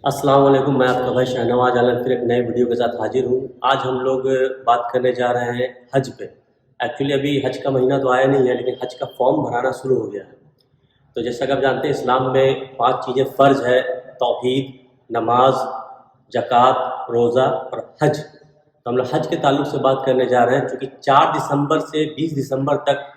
अस्सलाम वालेकुम। मैं आपका भाई शाहनवाज आलम फिर एक नए वीडियो के साथ हाजिर हूँ। आज हम लोग बात करने जा रहे हैं हज पे। एक्चुअली अभी हज का महीना तो आया नहीं है, लेकिन हज का फॉर्म भराना शुरू हो गया है। तो जैसा कि आप जानते हैं, इस्लाम में 5 चीज़ें फ़र्ज है: तौहीद, नमाज, ज़कात, रोज़ा और हज। तो हम लोग हज के ताल्लुक़ से बात करने जा रहे हैं, चूँकि 4 दिसंबर से 20 दिसंबर तक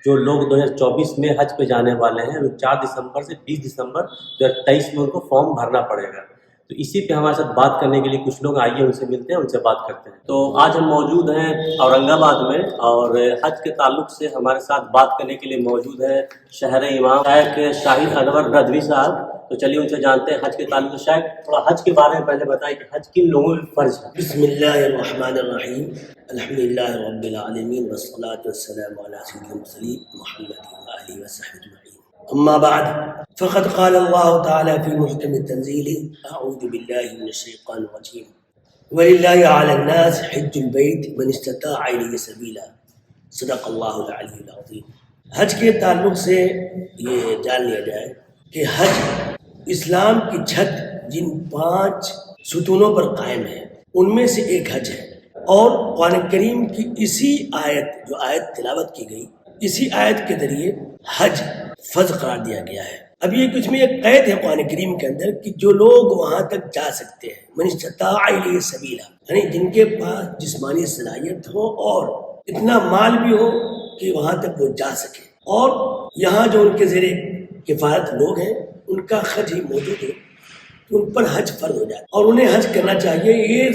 जो लोग 2024 में हज पे जाने वाले हैं, वो 4 दिसंबर से 20 दिसंबर 2023 में उनको फॉर्म भरना पड़ेगा। तो इसी पे हमारे साथ बात करने के लिए कुछ लोग आइए, उनसे मिलते हैं, उनसे बात करते हैं। तो आज हम मौजूद हैं औरंगाबाद में, और हज के ताल्लुक से हमारे साथ बात करने के लिए मौजूद है शहर इमाम शायख शाहिद अनवर रदवी साहब। तो चलिए उनसे जानते हैं हज के ताल्लुक से। शायद थोड़ा हज के बारे में पहले बताएं कि हज किन लोगों में फ़र्ज है। बिस्मिल्लाहिर्रहमानिर्रहीम, अल्हम्दुलिल्लाहि रब्बिल आलमीन, वस्सलातु वस्सलामु अला सय्यिदिल मुरसलीन मुहम्मद व आलिहि व सहबिहि अजमईन। अम्मा बाद, फ़क़द क़ाल अल्लाहु तआला फ़ी मुहकमित तंज़ीलि, अऊज़ु बिल्लाहि मिनश शैतानिर रजीम, वलिल्लाहि अलन नास हज्जुल बैत मन इस्तताअ इलैहि सबीला, सदक़ल्लाहुल अलीयुल अज़ीम। हज के ताल्लुक से ये जान लिया जाए कि हज इस्लाम की छत जिन 5 सुतूनों पर कायम है, उनमें से एक हज है। और कुरान करीम की इसी आयत, जो आयत तिलावत की गई, इसी आयत के जरिए हज फर्ज करार दिया गया है। अब ये कुछ में एक कैद है कुरान करीम के अंदर कि जो लोग वहां तक जा सकते हैं, मन इस्तताअ इलैहि सबीला, यानी जिनके पास जिस्मानी सलाहियत हो और इतना माल भी हो कि वहां तक वो जा सके, और यहाँ जो उनके ज़ेरे किफ़ायत लोग हैं उनका हज ही मौजूद है, तो उन पर हज फर्ज हो जाता है और उन्हें हज करना चाहिए। ये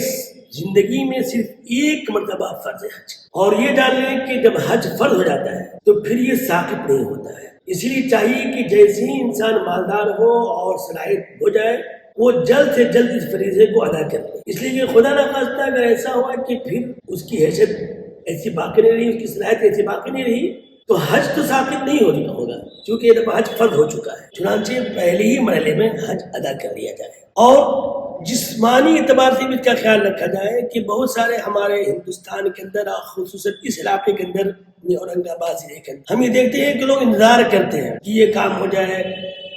जिंदगी में सिर्फ एक मरतबा फर्ज है हज। और ये जान लें कि जब हज फर्ज हो जाता है तो फिर ये साकिब नहीं होता है। इसलिए चाहिए कि जैसे ही इंसान मालदार हो और सलाहियत हो जाए, वो जल्द से जल्द इस फरीज़े को अदा कर ले। इसलिए कि खुदा न खास्ता अगर ऐसा हुआ कि फिर उसकी हैसियत ऐसी बाकी नहीं रही, उसकी सलाहियत ऐसी बाकी नहीं रही, तो हज तो साकिब नहीं होगा, क्योंकि ये हज फर्ज हो चुका है। चुनांचे पहले ही मरहले में हज अदा कर लिया जाए। और जिस्मानी एतबार से भी इसका ख्याल रखा जाए कि बहुत सारे हमारे हिंदुस्तान के अंदर, खुसूसन इस इलाके के अंदर, औरंगाबाद जिले के अंदर, हम ये देखते हैं कि लोग इंतजार करते हैं कि ये काम हो जाए,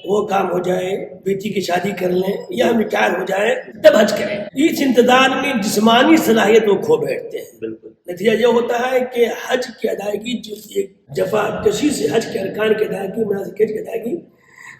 वो काम हो जाए, बेटी की शादी कर लें या रिटायर हो जाए तब हज करें। इस इंतजार में जिस्मानी सलाहियत वो खो बैठते हैं। बिल्कुल। नतीजा ये होता है कि हज की अदायगी, जो एक जफाकशी से हज के अरकान की अदायगी, मनासिक हज की अदायगी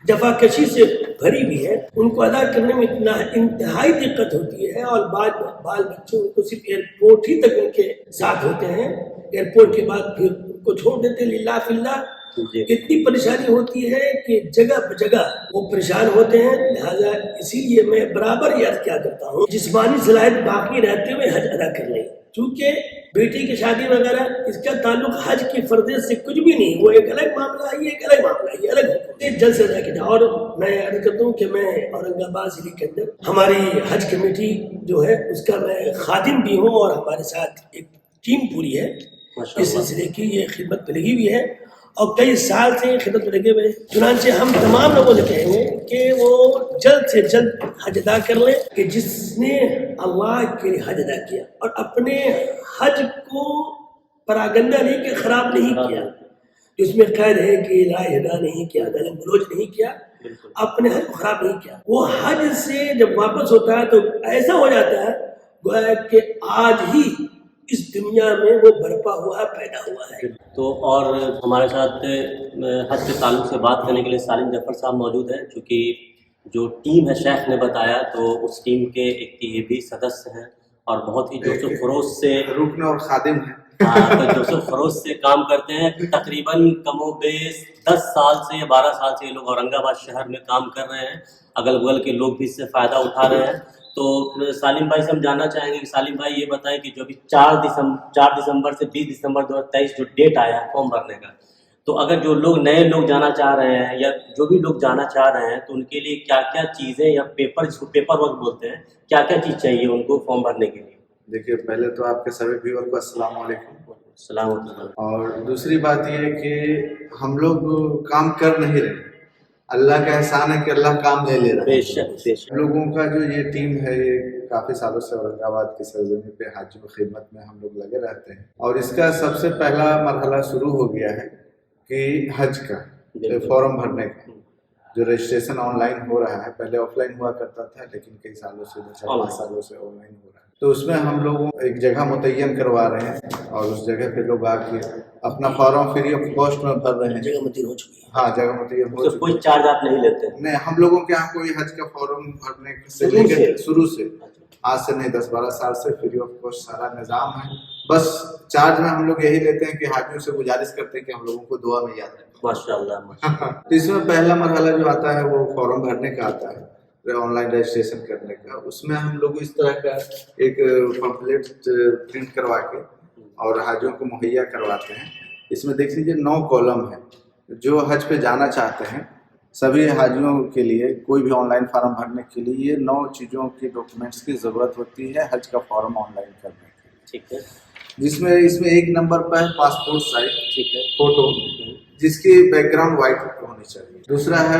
जफाकशी से भरी भी है, उनको अदा करने में इतना इंतहाई दिक्कत होती है। और बाल बच्चों को सिर्फ एयरपोर्ट ही तक उनके साथ होते हैं, एयरपोर्ट के बाद फिर उनको छोड़ देते लिल्लाह फिल्लाह। इतनी परेशानी होती है कि जगह जगह वो परेशान होते हैं। लिहाजा इसीलिए मैं बराबर याद क्या करता हूँ, जिस्मानी सलाहियत बाकी रहते हुए हज अदा कर लें, क्योंकि बेटी की शादी वगैरह इसका ताल्लुक हज की फर्जियत से कुछ भी नहीं। वो एक अलग मामला है, ये एक अलग मामला है, ये अलग है, जल्द से अदा किया। और मैं अर्ज करता हूँ कि मैं औरंगाबाद जिले के अंदर हमारी हज कमेटी जो है उसका मैं खादिम भी हूँ, और हमारे साथ एक टीम पूरी है इस सिलसिले की, ये खिदमत में लगी हुई है और कई साल से खिदमत में लगे हुए। चुनांचे हम तमाम लोगों से कहेंगे कि वो जल्द से जल्द हज अदा कर ले, कि जिसने अल्लाह के लिए हज अदा किया और अपने हज को परागंदा नहीं कि खराब नहीं किया, जिसमें कैद है कि लाइदा नहीं किया, गाली गलौज नहीं किया, अपने हज को खराब नहीं किया, वो हज से जब वापस होता है तो ऐसा हो जाता है गोया कि आज ही इस दुनिया में वो बरपा हुआ है, पैदा हुआ है। तो और हमारे साथ हज के ताल्लुक से बात करने के लिए सालिम जफर साहब मौजूद हैं, क्योंकि जो टीम है शेख ने बताया, तो उस टीम के एक ये भी सदस्य हैं और बहुत ही जोश खरोश से रुकन और खादिम है। तो जोश खरोश से काम करते हैं। तकरीबन कमोबेश 10 साल से 12 साल से ये लोग औरंगाबाद शहर में काम कर रहे हैं। अगल बगल के लोग भी इससे फ़ायदा उठा रहे हैं। तो सालिम भाई से हम जानना चाहेंगे कि सालिम भाई ये बताएं कि जो भी 4 दिसंबर से 20 दिसंबर 2023 जो डेट आया है फॉर्म भरने का, तो अगर जो लोग नए लोग जाना चाह रहे हैं या जो भी लोग जाना चाह रहे हैं, तो उनके लिए क्या क्या चीज़ें या पेपर, जिसको पेपर वर्क बोलते हैं, क्या क्या चीज़ चाहिए उनको फॉर्म भरने के लिए? देखिए, पहले तो आपके सभी व्यूअर को अस्सलाम वालेकुम। सलाम। और दूसरी बात ये है कि हम लोग काम कर नहीं रहे, अल्लाह का एहसान है कि अल्लाह काम ले ले रहा है। बेशक। लोगों का जो ये टीम है, ये काफ़ी सालों से औरंगाबाद की सरजमी पे हज व खिदमत में हम लोग लगे रहते हैं, और इसका सबसे पहला मरहला शुरू हो गया है कि हज का फॉर्म भरने का। जो रजिस्ट्रेशन ऑनलाइन हो रहा है, पहले ऑफलाइन हुआ करता था लेकिन कई सालों से 2-4 सालों से ऑनलाइन हो रहा है। तो उसमें हम लोग एक जगह मुतय्यन करवा रहे हैं और उस जगह पे लोग आके अपना फॉर्म फ्री ऑफ कॉस्ट में भर रहे हैं। जगह मुतय्यन हो चुकी है। हाँ, जगह मुतय्यन हो तो चुकी कोई है। चार्ज आप नहीं लेते? नहीं, हम लोगों के यहाँ कोई हज का फॉर्म भरने से शुरू लेकर से? शुरू से, आज से नहीं 10-12 साल से फ्री ऑफ कॉस्ट सारा निज़ाम है। बस चार्ज में हम लोग यही लेते हैं कि हाजियों से गुजारिश करते हैं कि हम लोगों को दुआ में याद रखें। माशाअल्लाह, माशाअल्लाह। तो इसमें पहला मरहला जो आता है वो फॉर्म भरने का आता है, ऑनलाइन रजिस्ट्रेशन करने का। उसमें हम लोग इस तरह का एक पम्पलेट प्रिंट करवा के और हाजियों को मुहैया करवाते हैं। इसमें देख लीजिए 9 कॉलम है। जो हज पे जाना चाहते हैं सभी हाजियों के लिए कोई भी ऑनलाइन फॉर्म भरने के लिए ये 9 चीज़ों की डॉक्यूमेंट्स की ज़रूरत होती है हज का फॉर्म ऑनलाइन करने के लिए। ठीक है, जिसमें इसमें 1 नंबर पर है पासपोर्ट साइज, ठीक है, फोटो जिसकी बैकग्राउंड वाइट होनी चाहिए। दूसरा है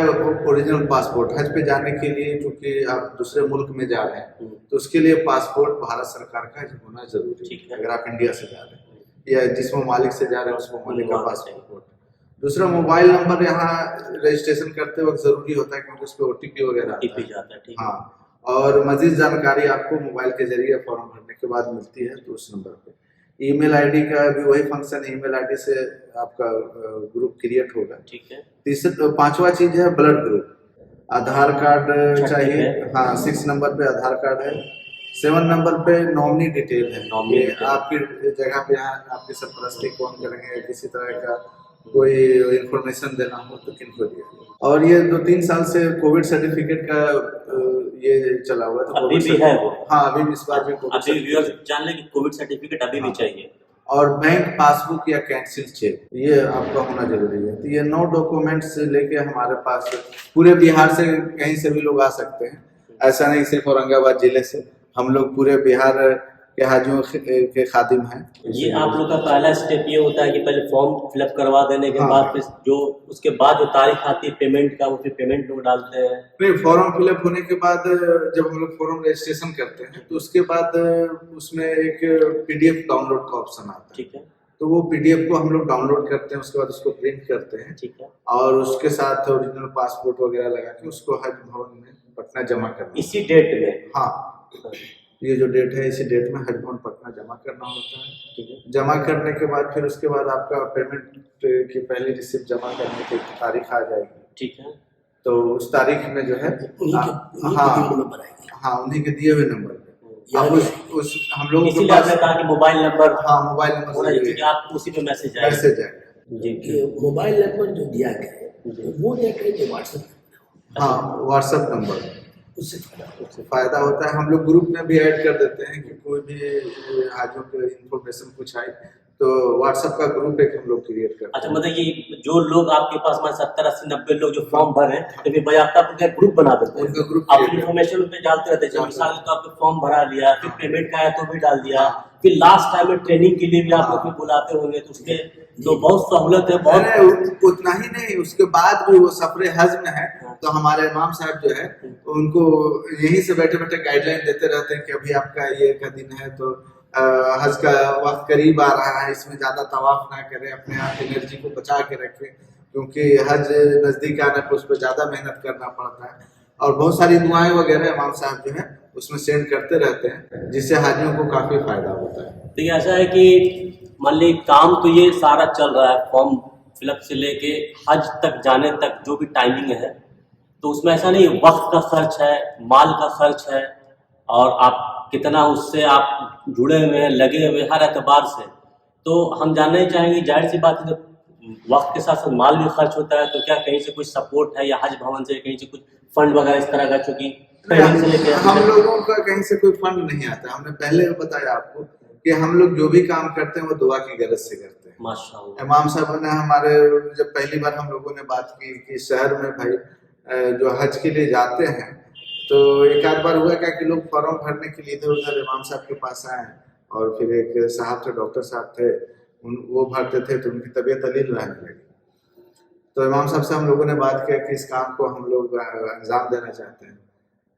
ओरिजिनल पासपोर्ट। हज पे जाने के लिए चूंकि आप दूसरे मुल्क में जा रहे हैं तो उसके लिए पासपोर्ट भारत सरकार का होना जरूरी ठीक है। है। अगर आप इंडिया से जा रहे हैं या जिस ममालिक से जा रहे हैं उस ममालिक का पासपोर्ट। दूसरा मोबाइल नंबर यहाँ रजिस्ट्रेशन करते वक्त जरूरी होता है क्योंकि उस पर OTP वगैरह आता OTP है। जाता है, ठीक है। हाँ, और मजीद जानकारी आपको मोबाइल के जरिए फॉर्म भरने के बाद मिलती है। तो उस नंबर पे ईमेल आईडी का भी वही फंक्शन है, ईमेल आईडी से आपका ग्रुप क्रिएट होगा। ठीक है। तीसरा 5वां चीज है ब्लड ग्रुप। आधार कार्ड चाहिए। हाँ, 6 नंबर पे आधार कार्ड है। 7 नंबर पे नॉमिनी डिटेल है। नॉमिनी ये डिटेल। आपकी जगह पे यहाँ आपकी सरपरस्ती कौन करेंगे, किसी तरह का कोई इंफॉर्मेशन देना हो तो किनको दिया। और ये 2-3 साल से कोविड सर्टिफिकेट का ये चला हुआ है। तो अभी COVID भी है वो? हाँ, अभी इस बार भी कोविड अभी व्यूअर्स सर्टिफिकेट जान लें कि कोविड सर्टिफिकेट अभी भी चाहिए। और बैंक पासबुक या कैंसिल चेक ये आपका होना जरूरी है। तो ये 9 डॉक्यूमेंट्स लेके हमारे पास पूरे बिहार से कहीं से भी लोग आ सकते हैं। ऐसा नहीं सिर्फ औरंगाबाद जिले से, हम लोग पूरे बिहार के हाजियों के खादिम हैं। ये आप लोग का पहला स्टेप ये होता है कि पहले फॉर्म फिलअप करवा देने के हाँ। बाद फिर जो उसके बाद जो तारीख आती है पेमेंट का, वो फिर पेमेंट लोग डालते हैं। नहीं, फॉर्म फिलअप होने के बाद जब हम लोग फॉर्म रजिस्ट्रेशन करते हैं तो उसके बाद उसमें एक PDF डाउनलोड का ऑप्शन आता है। ठीक है, तो वो PDF को हम लोग डाउनलोड करते हैं, उसके बाद उसको प्रिंट करते हैं ठीक है। और उसके साथ ओरिजिनल पासपोर्ट वगैरह लगा के उसको हज भवन में पटना जमा करना। इसी डेट में? हाँ, ये जो डेट है इसी डेट में हज भवन पटना जमा करना होता है। ठीक है। जमा करने के बाद फिर उसके बाद आपका पेमेंट की पहली रिसिप्ट जमा करने की तारीख आ जाएगी। ठीक है। तो उस तारीख में जो है हाँ, उन्हीं के दिए हुए नंबर पे आप उस हम लोगों के इसीलिए पास आपने कहा कि मोबाइल नंबर हाँ, मोबाइल नंबर होना चाहिए क्योंकि आप उसी पे मैसेज आएगा। मैसेज आएगा। जी, कि मोबाइल नंबर जो दिया गया है वो दिया गया जो WhatsApp हाँ, व्हाट्सएप नंबर उससे फायदा उससे फायदा होता है। हम लोग ग्रुप में भी ऐड कर देते हैं कि कोई भी हाजियों को इन्फॉर्मेशन कुछ आए तो व्हाट्सएप का ग्रुप एक हम लोग क्रिएट करते अच्छा, हैं। मतलब ये जो लोग आपके पास में 70, 80, 90 लोग जो फॉर्म भरे तो फिर बाज़ाब्ता आपका ग्रुप बना देते हैं। उनका ग्रुप आप create इन्फॉर्मेशन पे डालते रहते हैं। जब डालते मिसाल तो आपने फॉर्म भरा लिया, फिर पेमेंट का आया तो भी डाल दिया, फिर लास्ट टाइम में ट्रेनिंग के लिए भी आप लोग भी बुलाते होंगे तो उसके तो बहुत सहूलत है। बहुत अरे उतना ही नहीं, उसके बाद भी वो सफरे हज में है तो हमारे इमाम साहब जो है उनको यहीं से बैठे बैठे गाइडलाइन देते रहते हैं कि अभी आपका ये का दिन है तो हज का वक्त करीब आ रहा है, इसमें ज्यादा तवाफ ना करें, अपने आप एनर्जी को बचा के रखें क्योंकि हज नजदीक आने पर उस पर ज्यादा मेहनत करना पड़ता है। और बहुत सारी दुआएं वगैरह इमाम साहब जो है उसमें सेंड करते रहते हैं जिससे हाजियों को काफी फायदा होता है। तो ये ऐसा है कि मान ली काम तो ये सारा चल रहा है फॉर्म फिलअप से लेके हज तक जाने तक जो भी टाइमिंग है, तो उसमें ऐसा नहीं वक्त का खर्च है, माल का खर्च है और आप कितना उससे आप जुड़े हुए हैं, लगे हुए हर एतबार से। तो हम जानना चाहेंगे, जाहिर सी बात है जब वक्त के साथ साथ माल भी खर्च होता है तो क्या कहीं से कुछ सपोर्ट है या हज भवन से कहीं से कुछ फंड वगैरह इस तरह का, चूंकि ट्रेनिंग से लेके हम लोगों का कहीं से कोई फंड नहीं आता। हमने पहले बताया आपको कि हम लोग जो भी काम करते हैं वो दुआ की गरज से करते हैं। माशाअल्लाह। इमाम साहब ने हमारे जब पहली बार हम लोगों ने बात की कि शहर में भाई जो हज के लिए जाते हैं तो एक आध बार हुआ क्या कि लोग फॉर्म भरने के लिए इधर उधर इमाम साहब के पास आए और फिर एक साहब थे, डॉक्टर साहब थे, वो भरते थे तो उनकी तबीयत अलील रहने लगी। तो इमाम साहब से हम लोगों ने बात किया कि इस काम को हम लोग अंजाम देना चाहते हैं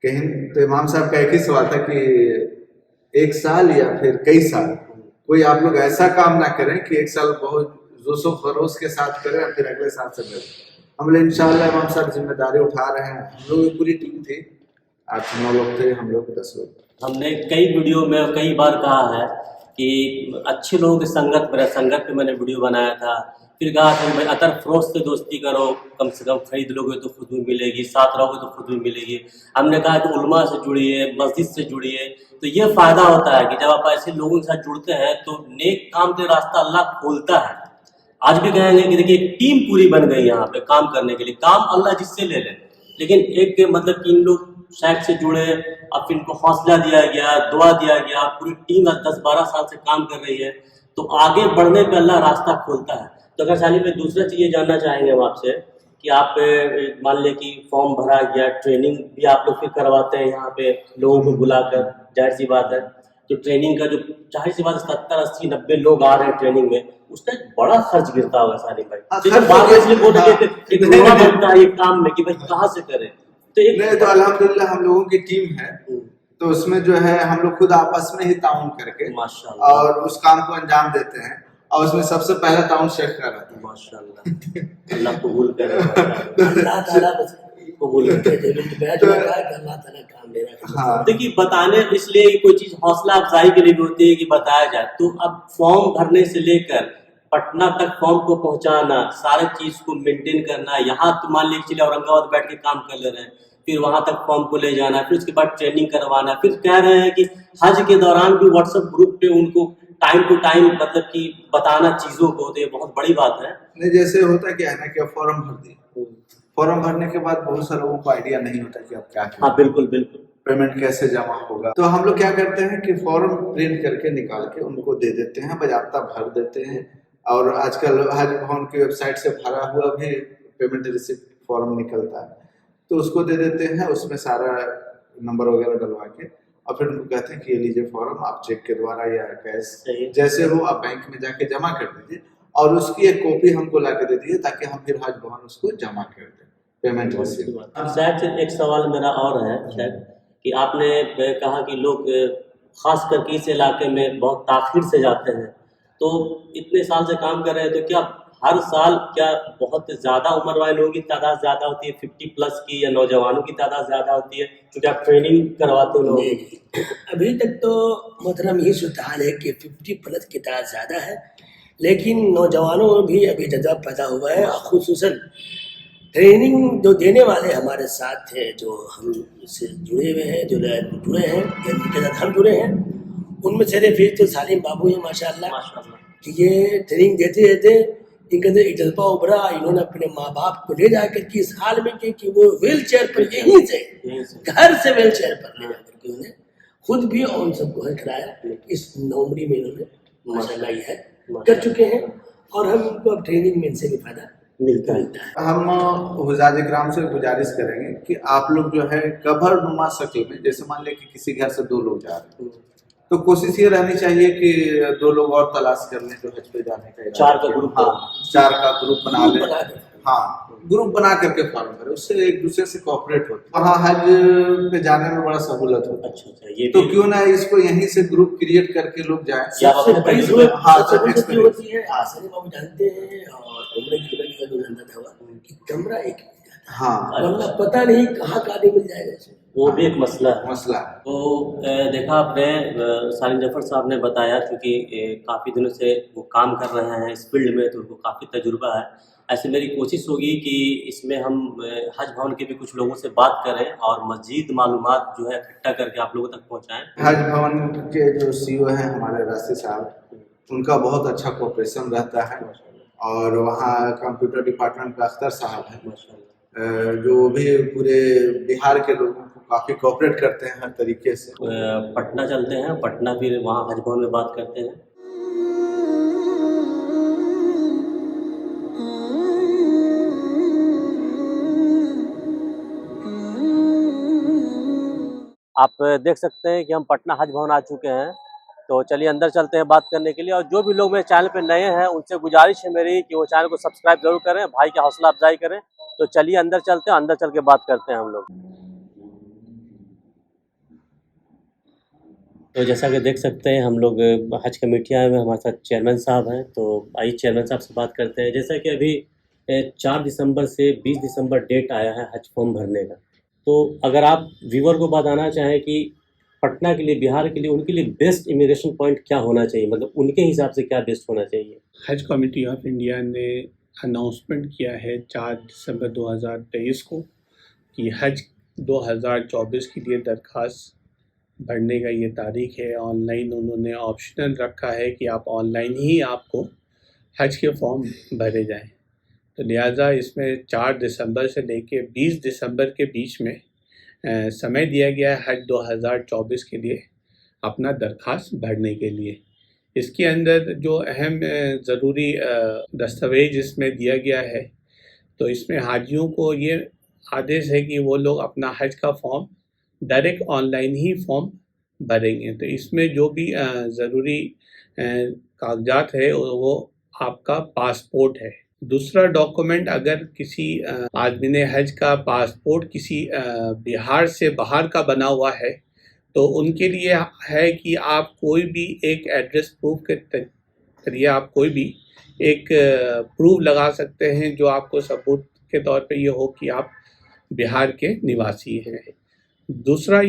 कहीं। तो इमाम साहब का एक ही सवाल था कि 1 साल या फिर कई साल, कोई आप लोग ऐसा काम ना करें कि 1 साल बहुत जोशो खरोश के साथ करें और फिर अगले साल से करें। हम लोग इंशाल्लाह इमाम साहब जिम्मेदारी उठा रहे हैं। हम लोग की पूरी टीम थी, 8-9 लोग थे, हम लोग 10 लोग। हमने कई वीडियो में कई बार कहा है कि अच्छे लोगों की संगत में, संगत पे मैंने वीडियो बनाया था। फिर कहा था भाई अतर फरोश से दोस्ती करो, कम से कम खरीद लोगे तो खुद भी मिलेगी, साथ रहोगे तो खुद भी मिलेगी। हमने कहा कि उलमा से जुड़िए, मस्जिद से जुड़िए, तो ये फ़ायदा होता है कि जब आप ऐसे लोगों के साथ जुड़ते हैं तो नेक काम के रास्ता अल्लाह खोलता है। आज भी कहेंगे कि देखिए एक टीम पूरी बन गई यहाँ पे काम करने के लिए, काम अल्लाह जिससे ले ले, लेकिन एक मतलब कि इन लोग शायद से जुड़े, अब इनको हौसला दिया गया, दुआ दिया गया, पूरी टीम 10-12 साल से काम कर रही है, तो आगे बढ़ने पे अल्लाह रास्ता खोलता है। तो अगर साली में दूसरा चीज़ ये जानना चाहेंगे हम आपसे कि आप मान लें कि फॉर्म भरा गया, ट्रेनिंग भी आप लोग फिर करवाते हैं यहाँ पे लोगों को बुलाकर, जाहिर सी बात है तो ट्रेनिंग का जो जाहिर सी बात है 70-80-90 लोग आ रहे हैं ट्रेनिंग में, उसका एक बड़ा खर्च गिरता होगा साली भाई। तो बाद में इसलिए बोल रहे थे एक रोड़ा बनता है एक काम में कि भाई कहाँ से करें, तो एक नहीं तो अल्हम्दुलिल्लाह हम लोगों की टीम है, तो उसमें जो है हम लोग खुद आपस में ही ताउन करके माशाल्लाह और उस काम को अंजाम देते हैं, और उसमें सबसे पहला ताउन शेख का रहता है। माशाल्लाह अल्लाह कबूल करे, माशाल्लाह अल्लाह ताला बस कबूल करे। मैं तो कहा कि अल्लाह ताला काम दे रहा है। हाँ, देखिए बताने इसलिए कि कोई चीज़ हौसला अफजाई के लिए भी होती है कि बताया जाए। तो अब फॉर्म भरने से लेकर पटना तक फॉर्म को पहुंचाना, सारे चीज़ को मेंटेन करना, यहाँ तो मान लीजिए चलिए औरंगाबाद बैठ के काम कर ले रहे हैं, फिर वहाँ तक फॉर्म को ले जाना, फिर उसके बाद ट्रेनिंग करवाना, फिर कह रहे हैं कि हज के दौरान भी व्हाट्सएप ग्रुप पे उनको टाइम टू टाइम मतलब कि बताना चीज़ों को, तो ये बहुत बड़ी बात है। नहीं जैसे होता क्या है ना कि अब फॉर्म भर दिए, फॉर्म भरने के बाद बहुत सारे लोगों को आइडिया नहीं होता कि अब क्या करें, हाँ बिल्कुल बिल्कुल, पेमेंट कैसे जमा होगा। तो हम लोग क्या करते हैं कि फॉर्म प्रिंट करके निकाल के उनको दे देते हैं, बजाबता भर देते हैं। और आजकल हज भवन की वेबसाइट से भरा हुआ भी पेमेंट रिसिप्ट फॉर्म निकलता है, तो उसको दे देते हैं, उसमें सारा नंबर वगैरह डलवा के, और फिर उनको कहते हैं कि ये लीजिए फॉर्म, आप चेक के द्वारा या कैश सही। जैसे हो आप बैंक में जाके जमा कर दीजिए, और उसकी एक कॉपी हमको ला के दे दीजिए ताकि हम फिर हज भवन उसको जमा कर दें पेमेंट रिसिप्ट। अब शायद से एक सवाल मेरा और है शायद कि आपने कहा कि लोग खास करके इस इलाके में बहुत ताख़ीर से जाते हैं, तो इतने साल से काम कर रहे हैं, तो क्या हर साल क्या बहुत ज़्यादा उम्र वाले लोगों की तादाद ज़्यादा होती है 50 प्लस की, या नौजवानों की तादाद ज़्यादा होती है क्योंकि आप ट्रेनिंग करवाते हो लोगों की? अभी तक तो मोहतरम यही सूरत हाल है कि 50 प्लस की तादाद ज़्यादा है, लेकिन नौजवानों में भी अभी जज्बा पैदा हुआ है। और खुसूसन ट्रेनिंग जो देने वाले हमारे साथ थे, जो हमसे जुड़े हुए हैं, जो जुड़े हैं जिनके साथ हम जुड़े हैं, उनमें से फिर तो सालिम बाबू हैं माशाल्लाह, माशाल्लाह कि ये ट्रेनिंग देते रहते, इनके अंदर एक जज्बा उभरा। इन्होंने अपने माँ बाप को ले जाकर के इस हाल में कि वो व्हील चेयर पर यहीं से यहीं से घर से व्हील चेयर पर ले जाकर के उन्हें खुद भी और उन सबको हल कराया। इस नौकरी में इन्होंने माशाल्लाह ये है कर चुके हैं, और हम उनको अब ट्रेनिंग में इनसे भी फायदा मिलता है। मिलता है। हम हुज़ाज इकराम से गुजारिश करेंगे कि आप लोग जो है कवर नुमा शक्ल में, जैसे मान लें कि किसी घर से 2 लोग जा रहे हैं, तो कोशिश ये रहनी चाहिए कि 2 लोग और तलाश कर लें जो हज पे जाने का इरादा 4 का किया। ग्रुप हाँ, 4 का ग्रुप बना लें। बना दें। हाँ, ग्रुप बना करके फॉर्म करें, उससे एक दूसरे से कोऑपरेट होते हैं, वहाँ हज पे जाने में बड़ा सहूलत होता है। अच्छा ये तो भी क्यों ना इसको यहीं से ग्रुप क्रिएट करके लोग जाएं। या आप सबसे अपने बड़ी तजुर्बे- जरूरत हाँ, सबसे बड़ी जरूरत ये experience। होती है, सारे बाबू जानते हैं, और उम्र की लगी का जो जानता था कि कमरा एक मिल जाता है, हाँ, वरना पता नहीं कहाँ का आदमी मिल जाएगा इसे। वो भी एक मसला है। मसला है। तो देखा आपने सालिम जफर साहब ने बताया, क्योंकि काफ़ी दिनों से वो काम कर रहे हैं इस फील्ड में, तो उनको काफ़ी तजुर्बा है। ऐसे मेरी कोशिश होगी कि इसमें हम हज भवन के भी कुछ लोगों से बात करें और मज़ीद मालूमात जो है इकट्ठा करके आप लोगों तक पहुंचाएं। हज भवन के जो सीईओ हैं हमारे राशि साहब, उनका बहुत अच्छा कोऑपरेशन रहता है, और वहाँ कंप्यूटर डिपार्टमेंट का अख्तर साहब हैं, माशाल्लाह जो भी पूरे बिहार के लोगों को काफ़ी कोऑपरेट करते हैं हर तरीके से। पटना चलते हैं, पटना फिर वहाँ हज भवन में बात करते हैं। आप देख सकते हैं कि हम पटना हज भवन आ चुके हैं, तो चलिए अंदर चलते हैं बात करने के लिए। और जो भी लोग मेरे चैनल पे नए हैं उनसे गुजारिश है मेरी कि वो चैनल को सब्सक्राइब जरूर करें, भाई की हौसला अफजाई करें। तो चलिए अंदर चलते हैं, अंदर चल के बात करते हैं हम लोग। तो जैसा कि देख सकते हैं हम लोग हज कमेटी आए हुए हैं, हमारे साथ चेयरमैन साहब हैं, तो आइए चेयरमैन साहब से बात करते हैं। जैसा कि अभी 4 دسمبر سے 20 دسمبر ڈیٹ آیا ہے حج فارم بھرنے کا. تو اگر آپ ویور کو بتانا چاہیں کہ پٹنہ کے لیے، بہار کے لیے، ان کے لیے بیسٹ امیگریشن پوائنٹ کیا ہونا چاہیے، مطلب ان کے حساب سے کیا بیسٹ ہونا چاہیے؟ حج کمیٹی آف انڈیا نے اناؤنسمنٹ کیا ہے 4 دسمبر 2023 کو کہ حج 2024 کے لیے درخواست بھرنے کا یہ تاریخ ہے. آن لائن انہوں نے آپشنل رکھا ہے کہ آپ آن لائن ہی آپ کو حج کے فارم بھرے جائیں. تو لہٰذا اس میں 4 دسمبر سے لے کے 20 دسمبر کے بیچ میں سمے دیا گیا ہے حج 2024 کے لیے اپنا درخواست بھرنے کے لیے. اس کے اندر جو اہم ضروری دستاویز اس میں دیا گیا ہے، تو اس میں حاجیوں کو یہ آدیش ہے کہ وہ لوگ اپنا حج کا فارم ڈائریکٹ آن لائن ہی فارم بھریں گے. تو اس میں جو بھی ضروری کاغذات ہے وہ آپ کا پاسپورٹ ہے. دوسرا ڈاکومنٹ، اگر کسی آدمی نے حج کا پاسپورٹ کسی بہار سے باہر کا بنا ہوا ہے تو ان کے لیے ہے کہ آپ کوئی بھی ایک ایڈریس پروف کے ذریعے آپ کوئی بھی ایک پروف لگا سکتے ہیں جو آپ کو ثبوت کے طور پہ یہ ہو کہ آپ بہار کے نواسی ہیں. دوسرا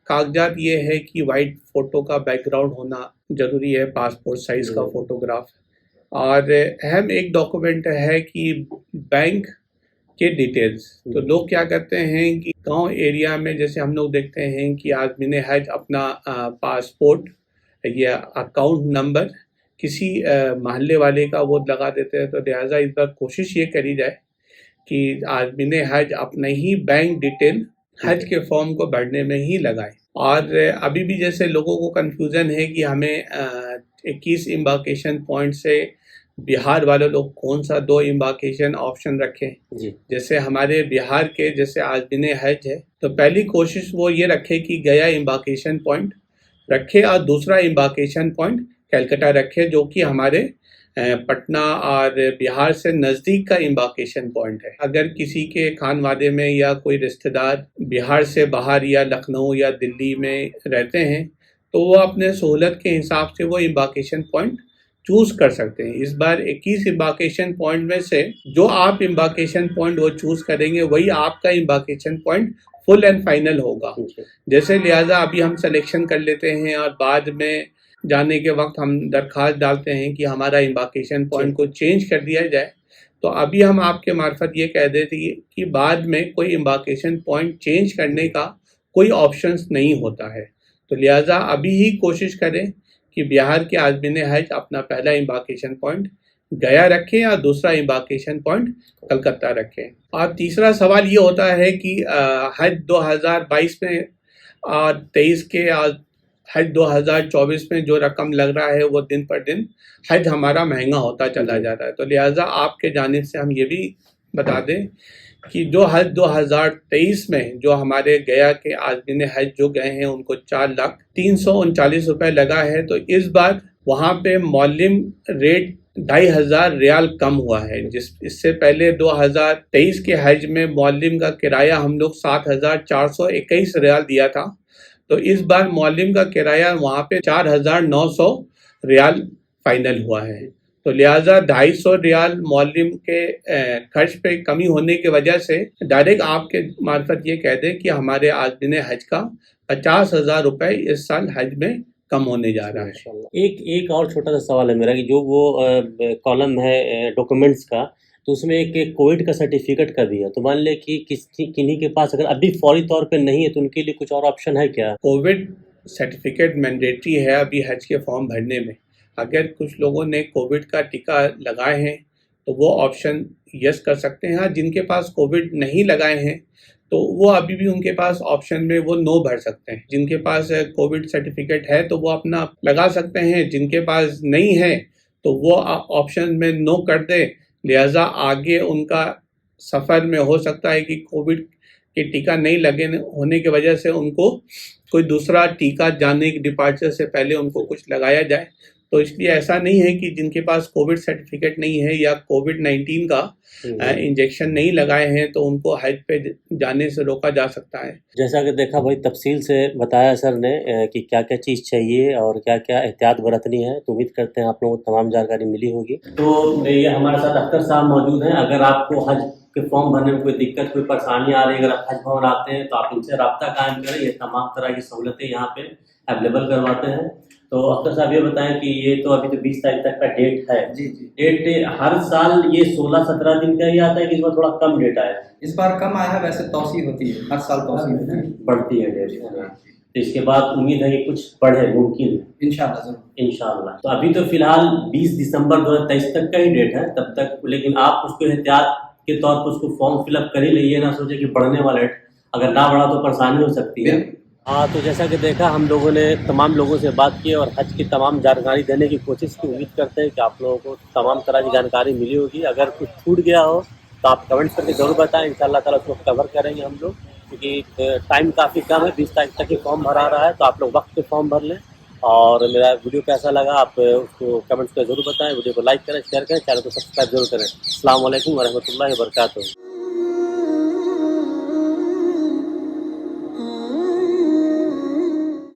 کاغذات یہ ہے کہ وائٹ فوٹو کا بیک گراؤنڈ ہونا ضروری ہے، پاسپورٹ سائز کا فوٹوگراف. اور اہم ایک ڈاکومنٹ ہے کہ بینک کے ڈیٹیلز. تو لوگ کیا کرتے ہیں کہ گاؤں ایریا میں جیسے ہم لوگ دیکھتے ہیں کہ آدمی نے حج اپنا پاسپورٹ یا اکاؤنٹ نمبر کسی محلے والے کا وہ لگا دیتے ہیں. تو لہٰذا اس بار کوشش یہ کری جائے کہ آدمی نے حج اپنے ہی بینک ڈیٹیل حج کے فارم کو بھرنے میں ہی لگائے. اور ابھی بھی جیسے لوگوں کو کنفیوژن ہے کہ ہمیں 21 امبارکیشن پوائنٹ سے بہار والے لوگ کون سا 2 امبارکیشن آپشن رکھیں. جیسے ہمارے بہار کے جیسے آدمین حج ہے تو پہلی کوشش وہ یہ رکھے کہ گیا امبارکیشن پوائنٹ رکھے اور دوسرا امبارکیشن پوائنٹ کلکتہ رکھے، جو کہ ہمارے پٹنہ اور بہار سے نزدیک کا امبارکیشن پوائنٹ ہے. اگر کسی کے خانوادے میں یا کوئی رشتہ دار بہار سے باہر یا لکھنؤ یا دلی میں رہتے ہیں تو وہ اپنے سہولت کے حساب سے وہ امبارکیشن پوائنٹ چوز کر سکتے ہیں. اس بار 21 امبارکیشن پوائنٹ میں سے جو آپ امبارکیشن پوائنٹ وہ چوز کریں گے وہی آپ کا امبارکیشن پوائنٹ فل اینڈ فائنل ہوگا. جیسے لہٰذا ابھی ہم سلیکشن کر لیتے ہیں اور بعد میں جانے کے وقت ہم درخواست ڈالتے ہیں کہ ہمارا امبارکیشن پوائنٹ کو چینج کر دیا جائے، تو ابھی ہم آپ کے معرفت یہ کہہ دیتے کہ بعد میں کوئی امبارکیشن پوائنٹ چینج کرنے کا کوئی آپشنس نہیں ہوتا ہے. تو لہٰذا ابھی ہی کوشش کریں کہ بہار کے آدمین حج اپنا پہلا امبارکیشن پوائنٹ گیا رکھیں اور دوسرا امبارکیشن پوائنٹ کلکتہ رکھیں. اور تیسرا سوال یہ ہوتا ہے کہ حج 2022 میں اور 23 کے حج 2024 میں جو رقم لگ رہا ہے وہ دن پر دن حج ہمارا مہنگا ہوتا چلا جا رہا ہے. تو لہٰذا آپ کے جانب سے ہم یہ بھی بتا دیں کہ جو حج 2023 میں جو ہمارے گیا کے آدمین حج جو گئے ہیں ان کو 4,339 روپے لگا ہے، تو اس بار وہاں پہ معلم ریٹ 2,500 ریال کم ہوا ہے. اس سے پہلے 2023 کے حج میں معلم کا کرایہ ہم لوگ 7,421 ریال دیا تھا، تو اس بار معلم کا کرایہ وہاں پہ 4,900 ریال فائنل ہوا ہے. تو لہٰذا 250 ریال معلم کے خرچ پہ کمی ہونے کی وجہ سے ڈائریکٹ آپ کے معرفت یہ کہہ دیں کہ ہمارے آدمین حج کا 50,000 روپے اس سال حج میں کم ہونے جا رہا ہے. ایک اور چھوٹا سا سوال ہے میرا کہ جو وہ کالم ہے ڈاکومنٹس کا، تو اس میں ایک کووڈ کا سرٹیفکیٹ کا دیا، تو مان لے کہ کنہیں کے پاس اگر ابھی فوری طور پہ نہیں ہے تو ان کے لیے کچھ اور آپشن ہے کیا؟ کووڈ سرٹیفکیٹ مینڈیٹری ہے ابھی حج کے فارم بھرنے میں. اگر کچھ لوگوں نے کووڈ کا ٹیکہ لگائے ہیں تو وہ آپشن یس کر سکتے ہیں. جن کے پاس کووڈ نہیں لگائے ہیں تو وہ ابھی بھی ان کے پاس آپشن میں وہ نو بھر سکتے ہیں. جن کے پاس کووڈ سرٹیفکیٹ ہے تو وہ اپنا لگا سکتے ہیں، جن کے پاس نہیں ہے تو وہ آپشن میں نو کر دے. لہٰذا آگے ان کا سفر میں ہو سکتا ہے کہ کووڈ کے ٹیکہ نہیں لگے ہونے کی وجہ سے ان کو کوئی دوسرا ٹیکہ جانے کی ڈپارچر سے پہلے ان کو کچھ لگایا جائے، تو اس لیے ایسا نہیں ہے کہ جن کے پاس کووڈ سرٹیفکیٹ نہیں ہے یا کووڈ-19 کا انجیکشن نہیں لگائے ہیں تو ان کو حج پہ جانے سے روکا جا سکتا ہے۔ جیسا کہ دیکھا بھائی تفصیل سے بتایا سر نے کہ کیا کیا چیز چاہیے اور کیا کیا احتیاط برتنی ہے، تو امید کرتے ہیں آپ لوگوں کو تمام جانکاری ملی ہوگی۔ تو یہ ہمارے ساتھ اختر صاحب موجود ہیں، اگر آپ کو حج کے فارم بھرنے میں کوئی دقت کوئی پریشانی آ رہی ہے، اگر آپ حج بھون آتے ہیں تو آپ ان سے رابطہ قائم کریں، یہ تمام طرح کی سہولتیں یہاں پہ اویلیبل کرواتے ہیں۔ تو اختر صاحب یہ بتائیں کہ یہ تو ابھی تو 20 تاریخ تک کا ڈیٹ ہے، جی ڈیٹ ہر سال یہ 16-17 دن کا ہی آتا ہے کہ اس بار تھوڑا کم ڈیٹ آیا ہے؟ اس بار کم آیا ہے، ویسے توسیع ہوتی ہے، ہر سال توسیع ہوتی ہے، بڑھتی ہے ڈیٹ، تو اس کے بعد امید ہے کہ کچھ بڑھے، ممکن ہے انشاءاللہ ضرور۔ انشاءاللہ۔ تو ابھی تو فی الحال 20 دسمبر 2023 تک کا ہی ڈیٹ ہے تب تک، لیکن آپ اس کو احتیاط کے طور پر اس کو فارم فل اپ کر ہی لئیے، نہ سوچے کہ بڑھنے والا ہے، اگر نہ بڑھا تو پریشانی ہو سکتی ہے۔ ہاں، تو جیسا کہ دیکھا ہم لوگوں نے تمام لوگوں سے بات کی اور حج کی تمام جانکاری دینے کی کوشش کی، امید کرتے ہیں کہ آپ لوگوں کو تمام طرح کی جانکاری ملی ہوگی۔ اگر کچھ چھوٹ گیا ہو تو آپ کمنٹس کر کے ضرور بتائیں، انشاءاللہ تعالیٰ اس کو کور کریں گے ہم لوگ، کیونکہ ٹائم کافی کم ہے، 20 تاریخ تک ہی فارم بھرا رہا ہے، تو آپ لوگ وقت پہ فارم بھر لیں۔ اور میرا ویڈیو کیسا لگا آپ اس کو کمنٹس پہ ضرور بتائیں، ویڈیو کو لائک کریں، شیئر کریں، چینل کو سبسکرائب ضرور کریں۔ السلام علیکم ورحمۃ اللہ وبرکاتہ۔